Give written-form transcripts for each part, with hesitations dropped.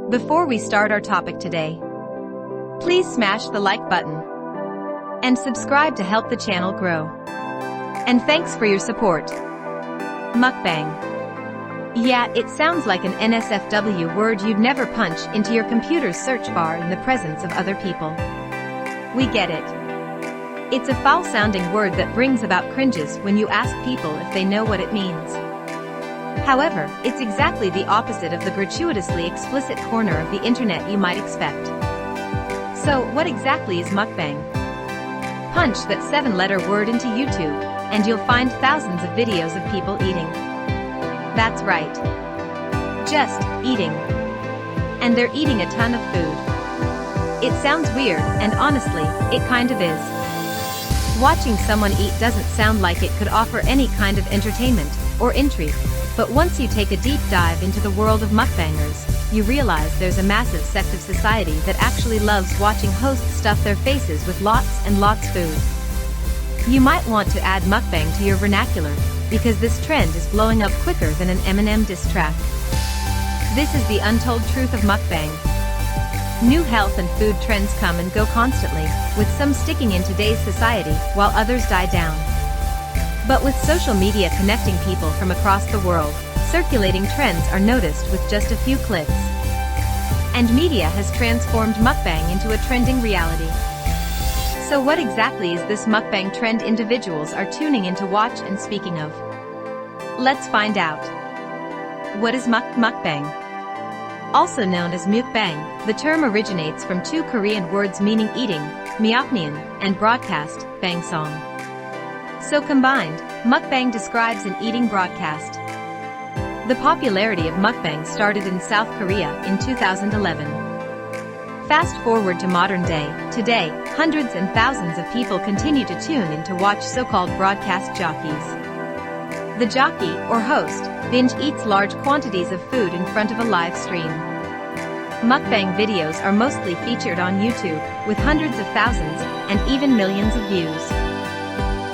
Before we start our topic today, please smash the like button and subscribe to help the channel grow. And thanks for your support. Mukbang. Yeah, it sounds like an NSFW word you'd never punch into your computer's search bar in the presence of other people. We get it. It's a foul-sounding word that brings about cringes when you ask people if they know what it means. However, it's exactly the opposite of the gratuitously explicit corner of the internet you might expect. So, what exactly is mukbang? Punch that 7-letter word into YouTube, and you'll find thousands of videos of people eating. That's right. Just eating. And they're eating a ton of food. It sounds weird, and honestly, it kind of is. Watching someone eat doesn't sound like it could offer any kind of entertainment or intrigue, but once you take a deep dive into the world of mukbangers, you realize there's a massive sect of society that actually loves watching hosts stuff their faces with lots and lots food. You might want to add mukbang to your vernacular, because this trend is blowing up quicker than an Eminem diss track. This is the untold truth of mukbang. New health and food trends come and go constantly, with some sticking in today's society while others die down. But with social media connecting people from across the world, circulating trends are noticed with just a few clicks. And media has transformed mukbang into a trending reality. So what exactly is this mukbang trend individuals are tuning in to watch and speaking of? Let's find out. What is mukbang? Also known as muek-bang, the term originates from two Korean words meaning eating, meokneun, and broadcast, bangsong. So combined, mukbang describes an eating broadcast. The popularity of mukbang started in South Korea in 2011. Fast forward to modern day, today, hundreds and thousands of people continue to tune in to watch so-called broadcast jockeys. The jockey, or host, binge eats large quantities of food in front of a live stream. Mukbang videos are mostly featured on YouTube, with hundreds of thousands, and even millions of views.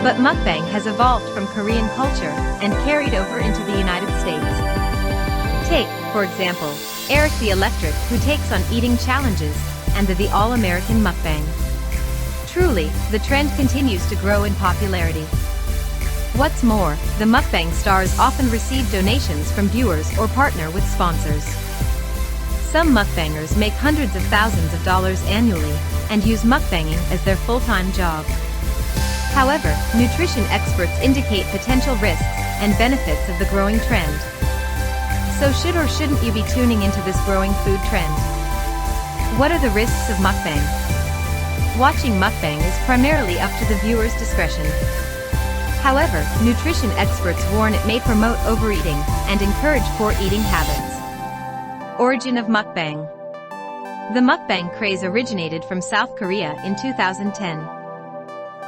But mukbang has evolved from Korean culture, and carried over into the United States. Take, for example, Erik the Electric, who takes on eating challenges, and the All American Mukbang. Truly, the trend continues to grow in popularity. What's more, the mukbang stars often receive donations from viewers or partner with sponsors. Some mukbangers make hundreds of thousands of dollars annually, and use mukbanging as their full-time job. However, nutrition experts indicate potential risks and benefits of the growing trend. So should or shouldn't you be tuning into this growing food trend? What are the risks of mukbang? Watching mukbang is primarily up to the viewer's discretion. However, nutrition experts warn it may promote overeating and encourage poor eating habits. Origin of mukbang. The mukbang craze originated from South Korea in 2010.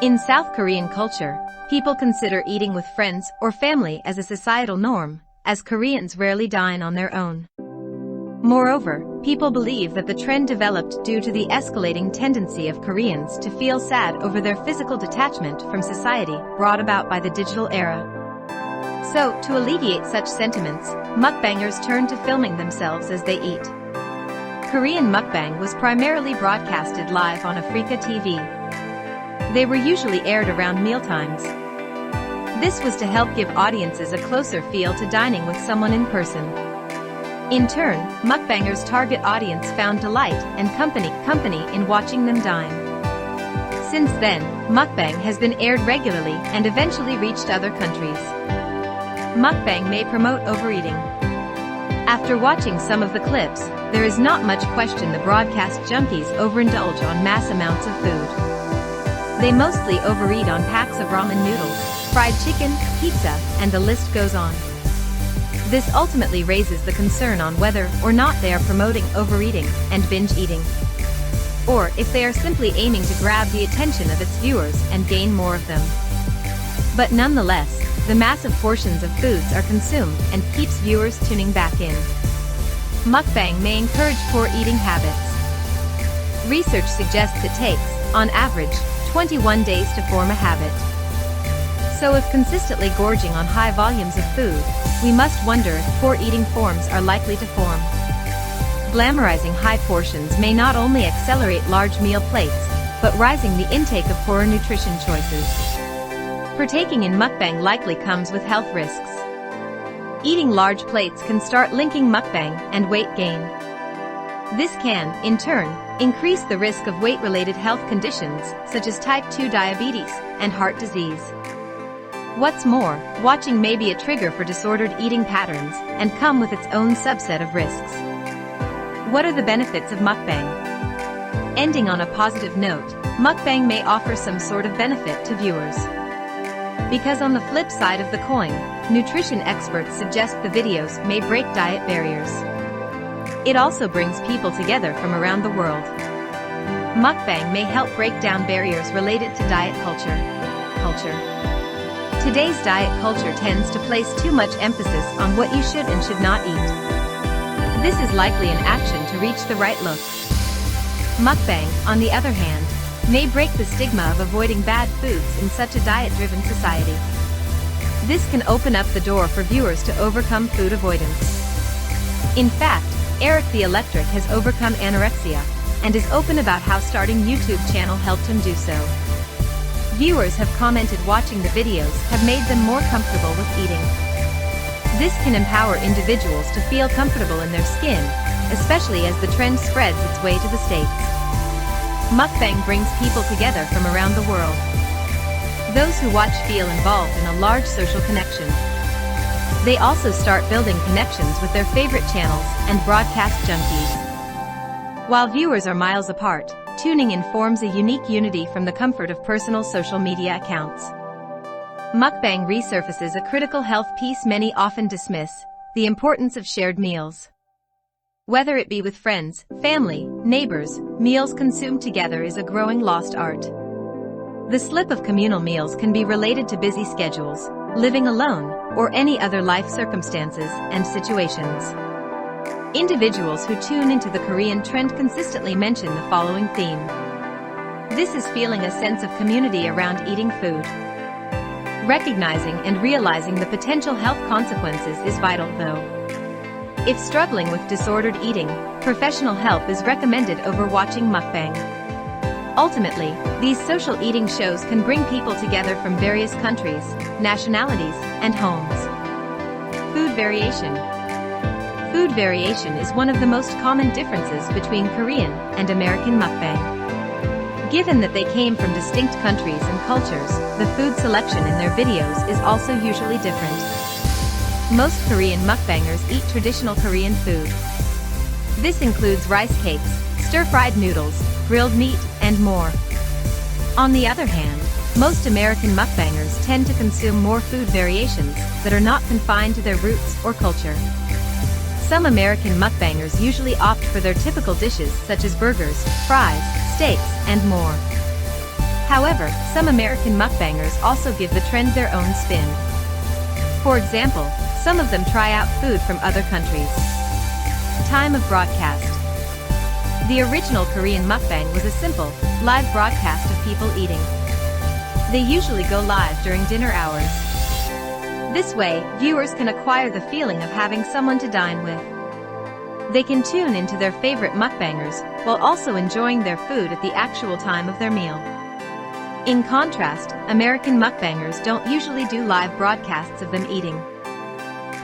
In South Korean culture, people consider eating with friends or family as a societal norm, as Koreans rarely dine on their own. Moreover, people believe that the trend developed due to the escalating tendency of Koreans to feel sad over their physical detachment from society brought about by the digital era. So, to alleviate such sentiments, mukbangers turn to filming themselves as they eat. Korean mukbang was primarily broadcasted live on Africa TV. They were usually aired around mealtimes. This was to help give audiences a closer feel to dining with someone in person. In turn, mukbangers' target audience found delight and company in watching them dine. Since then, mukbang has been aired regularly and eventually reached other countries. Mukbang may promote overeating. After watching some of the clips, there is not much question the broadcast junkies overindulge on mass amounts of food. They mostly overeat on packs of ramen noodles, fried chicken, pizza, and the list goes on. This ultimately raises the concern on whether or not they are promoting overeating and binge eating, or if they are simply aiming to grab the attention of its viewers and gain more of them. But nonetheless, the massive portions of foods are consumed and keeps viewers tuning back in. Mukbang may encourage poor eating habits. Research suggests it takes, on average, 21 days to form a habit. So if consistently gorging on high volumes of food, we must wonder if poor eating forms are likely to form. Glamorizing high portions may not only accelerate large meal plates, but rising the intake of poorer nutrition choices. Partaking in mukbang likely comes with health risks. Eating large plates can start linking mukbang and weight gain. This can, in turn, increase the risk of weight-related health conditions such as type 2 diabetes and heart disease. What's more, watching may be a trigger for disordered eating patterns and come with its own subset of risks. What are the benefits of mukbang? Ending on a positive note, mukbang may offer some sort of benefit to viewers. Because on the flip side of the coin, nutrition experts suggest the videos may break diet barriers. It also brings people together from around the world. Mukbang may help break down barriers related to diet culture. Today's diet culture tends to place too much emphasis on what you should and should not eat. This is likely an action to reach the right look. Mukbang, on the other hand, may break the stigma of avoiding bad foods in such a diet-driven society. This can open up the door for viewers to overcome food avoidance. In fact, Erik the Electric has overcome anorexia and is open about how starting YouTube channel helped him do so. Viewers have commented watching the videos have made them more comfortable with eating. This can empower individuals to feel comfortable in their skin, especially as the trend spreads its way to the States. Mukbang brings people together from around the world. Those who watch feel involved in a large social connection. They also start building connections with their favorite channels and broadcast junkies. While viewers are miles apart, tuning in forms a unique unity from the comfort of personal social media accounts. Mukbang resurfaces a critical health piece many often dismiss: the importance of shared meals. Whether it be with friends, family, neighbors, meals consumed together is a growing lost art. The slip of communal meals can be related to busy schedules, living alone, or any other life circumstances and situations. Individuals who tune into the Korean trend consistently mention the following theme. This is feeling a sense of community around eating food. Recognizing and realizing the potential health consequences is vital though. If struggling with disordered eating, professional help is recommended over watching mukbang. Ultimately, these social eating shows can bring people together from various countries, nationalities, and homes. Food variation. Food variation is one of the most common differences between Korean and American mukbang. Given that they came from distinct countries and cultures, the food selection in their videos is also usually different. Most Korean mukbangers eat traditional Korean food. This includes rice cakes, stir-fried noodles, grilled meat, and more. On the other hand, most American mukbangers tend to consume more food variations that are not confined to their roots or culture. Some American mukbangers usually opt for their typical dishes such as burgers, fries, steaks, and more. However, some American mukbangers also give the trend their own spin. For example, some of them try out food from other countries. Time of broadcast. The original Korean mukbang was a simple, live broadcast of people eating. They usually go live during dinner hours. This way, viewers can acquire the feeling of having someone to dine with. They can tune into their favorite mukbangers, while also enjoying their food at the actual time of their meal. In contrast, American mukbangers don't usually do live broadcasts of them eating.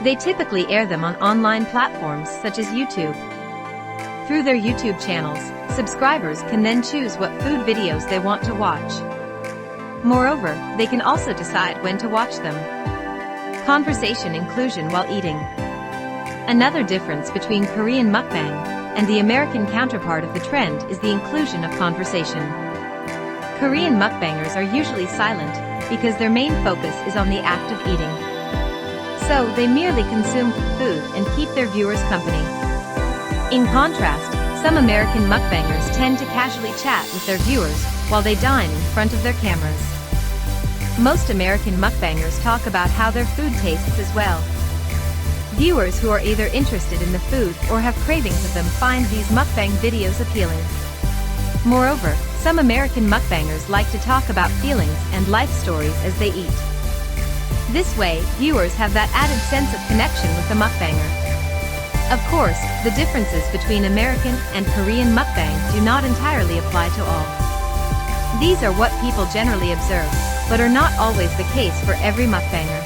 They typically air them on online platforms such as YouTube. Through their YouTube channels, subscribers can then choose what food videos they want to watch. Moreover, they can also decide when to watch them. Conversation inclusion while eating. Another difference between Korean mukbang and the American counterpart of the trend is the inclusion of conversation. Korean mukbangers are usually silent because their main focus is on the act of eating. So they merely consume food and keep their viewers company. In contrast, some American mukbangers tend to casually chat with their viewers while they dine in front of their cameras. Most American mukbangers talk about how their food tastes as well. Viewers who are either interested in the food or have cravings of them find these mukbang videos appealing. Moreover, some American mukbangers like to talk about feelings and life stories as they eat. This way, viewers have that added sense of connection with the mukbanger. Of course, the differences between American and Korean mukbang do not entirely apply to all. These are what people generally observe, but are not always the case for every mukbanger.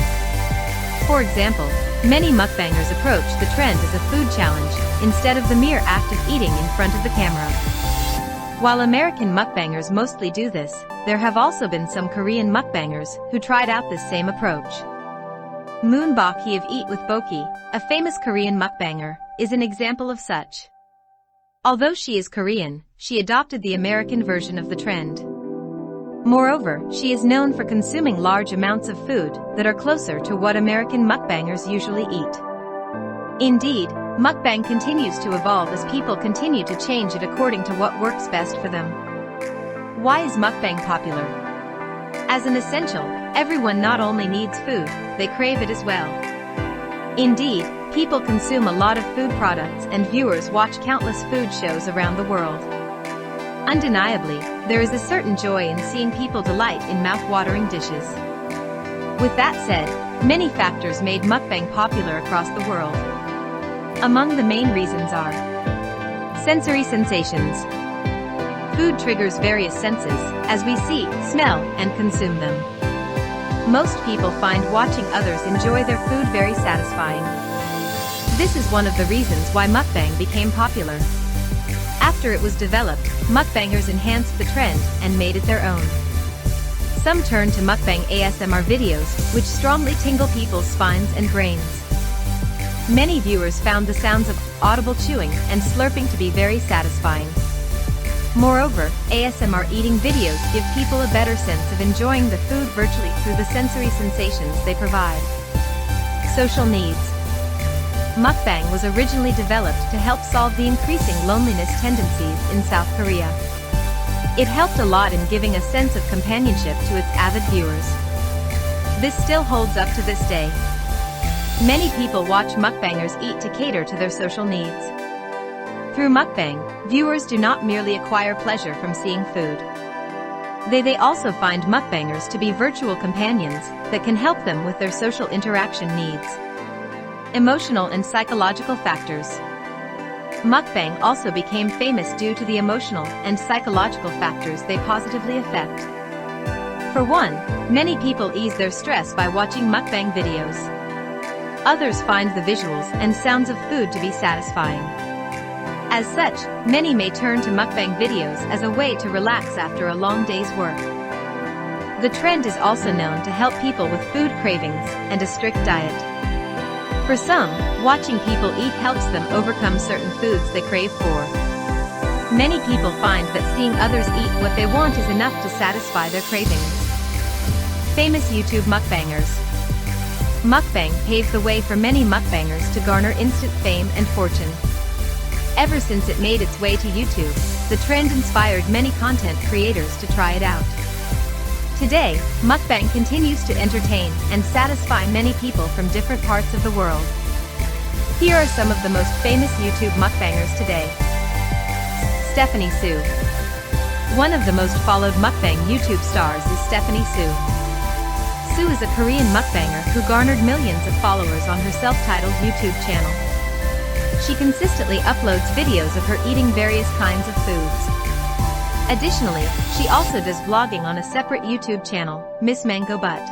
For example, many mukbangers approach the trend as a food challenge, instead of the mere act of eating in front of the camera. While American mukbangers mostly do this, there have also been some Korean mukbangers who tried out this same approach. Moonbak of Eat with Boki, a famous Korean mukbanger, is an example of such. Although she is Korean, she adopted the American version of the trend. Moreover, she is known for consuming large amounts of food that are closer to what American mukbangers usually eat. Indeed, mukbang continues to evolve as people continue to change it according to what works best for them. Why is mukbang popular? As an essential, everyone not only needs food, they crave it as well. Indeed, people consume a lot of food products and viewers watch countless food shows around the world. Undeniably, there is a certain joy in seeing people delight in mouth-watering dishes. With that said, many factors made mukbang popular across the world. Among the main reasons are sensory sensations. Food triggers various senses, as we see, smell, and consume them. Most people find watching others enjoy their food very satisfying. This is one of the reasons why mukbang became popular. After it was developed, mukbangers enhanced the trend and made it their own. Some turned to mukbang ASMR videos, which strongly tingle people's spines and brains. Many viewers found the sounds of audible chewing and slurping to be very satisfying. Moreover, ASMR eating videos give people a better sense of enjoying the food virtually through the sensory sensations they provide. Social needs. Mukbang was originally developed to help solve the increasing loneliness tendencies in South Korea. It helped a lot in giving a sense of companionship to its avid viewers. This still holds up to this day. Many people watch mukbangers eat to cater to their social needs. Through mukbang, viewers do not merely acquire pleasure from seeing food. They also find mukbangers to be virtual companions that can help them with their social interaction needs. Emotional and psychological factors. Mukbang also became famous due to the emotional and psychological factors they positively affect. For one, many people ease their stress by watching mukbang videos. Others find the visuals and sounds of food to be satisfying. As such, many may turn to mukbang videos as a way to relax after a long day's work. The trend is also known to help people with food cravings and a strict diet. For some, watching people eat helps them overcome certain foods they crave for. Many people find that seeing others eat what they want is enough to satisfy their cravings. Famous YouTube mukbangers. Mukbang paved the way for many mukbangers to garner instant fame and fortune. Ever since it made its way to YouTube, the trend inspired many content creators to try it out. Today, mukbang continues to entertain and satisfy many people from different parts of the world. Here are some of the most famous YouTube mukbangers today. Stephanie Soo. One of the most followed mukbang YouTube stars is Stephanie Soo. Soo is a Korean mukbanger who garnered millions of followers on her self-titled YouTube channel. She consistently uploads videos of her eating various kinds of foods. Additionally, she also does vlogging on a separate YouTube channel, Miss Mango Butt.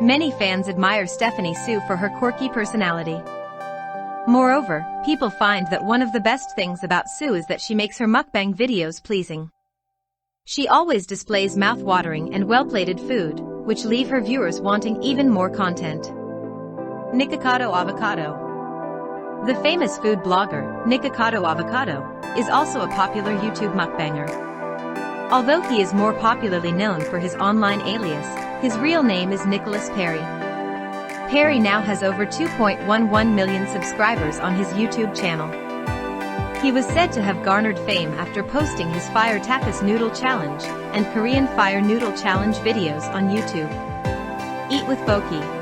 Many fans admire Stephanie Soo for her quirky personality. Moreover, people find that one of the best things about Soo is that she makes her mukbang videos pleasing. She always displays mouth-watering and well-plated food, which leave her viewers wanting even more content. Nikocado Avocado. The famous food blogger, Nikocado Avocado, is also a popular YouTube mukbanger. Although he is more popularly known for his online alias, his real name is Nicholas Perry. Perry now has over 2.11 million subscribers on his YouTube channel. He was said to have garnered fame after posting his Fire Tapas Noodle Challenge and Korean Fire Noodle Challenge videos on YouTube. Eat with Boki.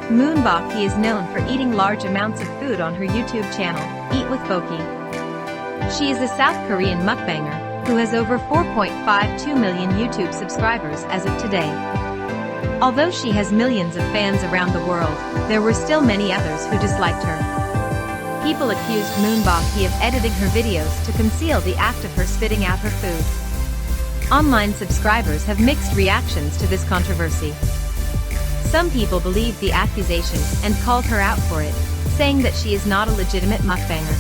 Moonbak is known for eating large amounts of food on her YouTube channel, Eat with Boki. She is a South Korean mukbanger who has over 4.52 million YouTube subscribers as of today. Although she has millions of fans around the world, there were still many others who disliked her. people accused Moonbaki of editing her videos to conceal the act of her spitting out her food. Online subscribers have mixed reactions to this controversy. Some people believed the accusation and called her out for it, saying that she is not a legitimate mukbanger.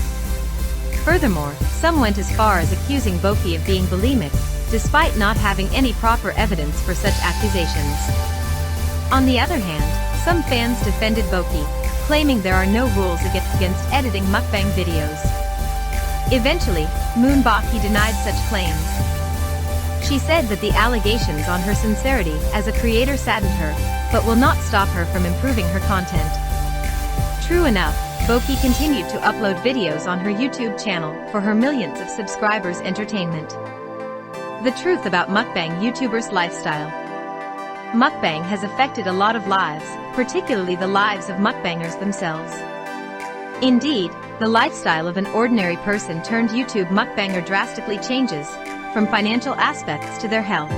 Furthermore, some went as far as accusing Boki of being bulimic, despite not having any proper evidence for such accusations. On the other hand, some fans defended Boki, claiming there are no rules against editing mukbang videos. Eventually, Moonbaki denied such claims. She said that the allegations on her sincerity as a creator saddened her, but will not stop her from improving her content. True enough, Boki continued to upload videos on her YouTube channel for her millions of subscribers' entertainment. The truth about mukbang YouTubers' lifestyle. Mukbang has affected a lot of lives, particularly the lives of mukbangers themselves. Indeed, the lifestyle of an ordinary person turned YouTube mukbanger drastically changes, from financial aspects to their health.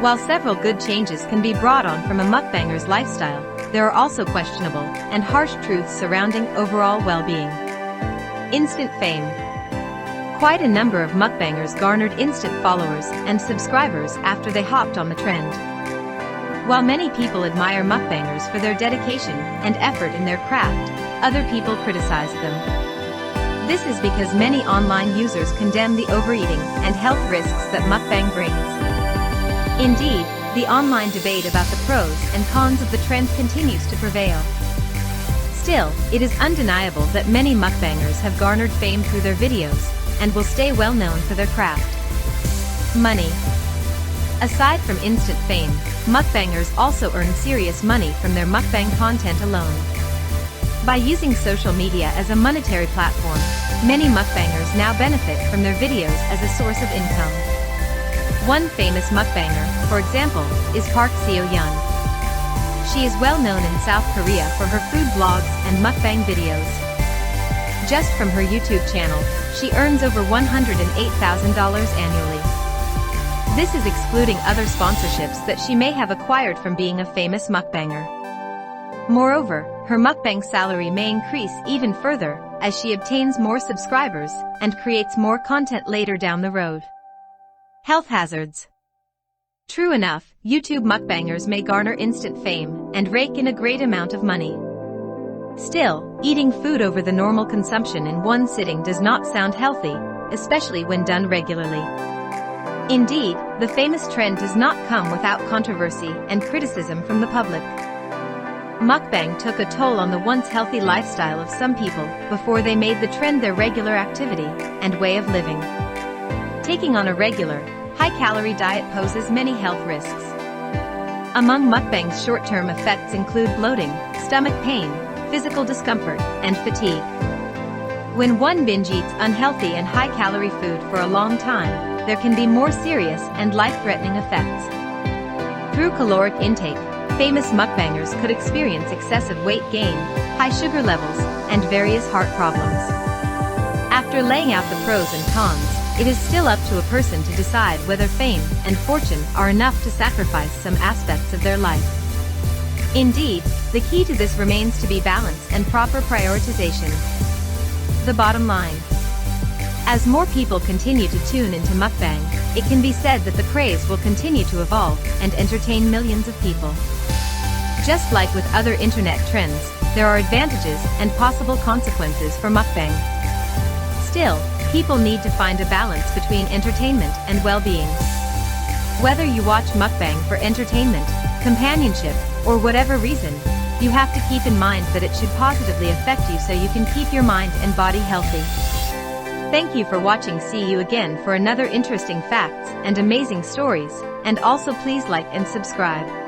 While several good changes can be brought on from a mukbanger's lifestyle, there are also questionable and harsh truths surrounding overall well-being. Instant fame. Quite a number of mukbangers garnered instant followers and subscribers after they hopped on the trend. While many people admire mukbangers for their dedication and effort in their craft, other people criticize them. This is because many online users condemn the overeating and health risks that mukbang brings. Indeed, the online debate about the pros and cons of the trend continues to prevail. Still, it is undeniable that many mukbangers have garnered fame through their videos, and will stay well known for their craft. Money. Aside from instant fame, mukbangers also earn serious money from their mukbang content alone. By using social media as a monetary platform, many mukbangers now benefit from their videos as a source of income. One famous mukbanger, for example, is Park Seo-yeon. She is well known in South Korea for her food blogs and mukbang videos. Just from her YouTube channel, she earns over $108,000 annually. This is excluding other sponsorships that she may have acquired from being a famous mukbanger. Moreover, her mukbang salary may increase even further as she obtains more subscribers and creates more content later down the road. Health hazards. True enough, YouTube mukbangers may garner instant fame and rake in a great amount of money. Still, eating food over the normal consumption in one sitting does not sound healthy, especially when done regularly. Indeed, the famous trend does not come without controversy and criticism from the public. Mukbang took a toll on the once healthy lifestyle of some people before they made the trend their regular activity and way of living. Taking on a regular, high-calorie diet poses many health risks. Among mukbang's short-term effects include bloating, stomach pain, physical discomfort, and fatigue. When one binge eats unhealthy and high-calorie food for a long time, there can be more serious and life-threatening effects. Through caloric intake, famous mukbangers could experience excessive weight gain, high sugar levels, and various heart problems. After laying out the pros and cons, it is still up to a person to decide whether fame and fortune are enough to sacrifice some aspects of their life. Indeed, the key to this remains to be balance and proper prioritization. The bottom line. As more people continue to tune into mukbang, it can be said that the craze will continue to evolve and entertain millions of people. Just like with other internet trends, there are advantages and possible consequences for mukbang. Still, people need to find a balance between entertainment and well-being. Whether you watch mukbang for entertainment, companionship, or whatever reason, you have to keep in mind that it should positively affect you so you can keep your mind and body healthy. Thank you for watching. See you again for another interesting facts and amazing stories, and also please like and subscribe.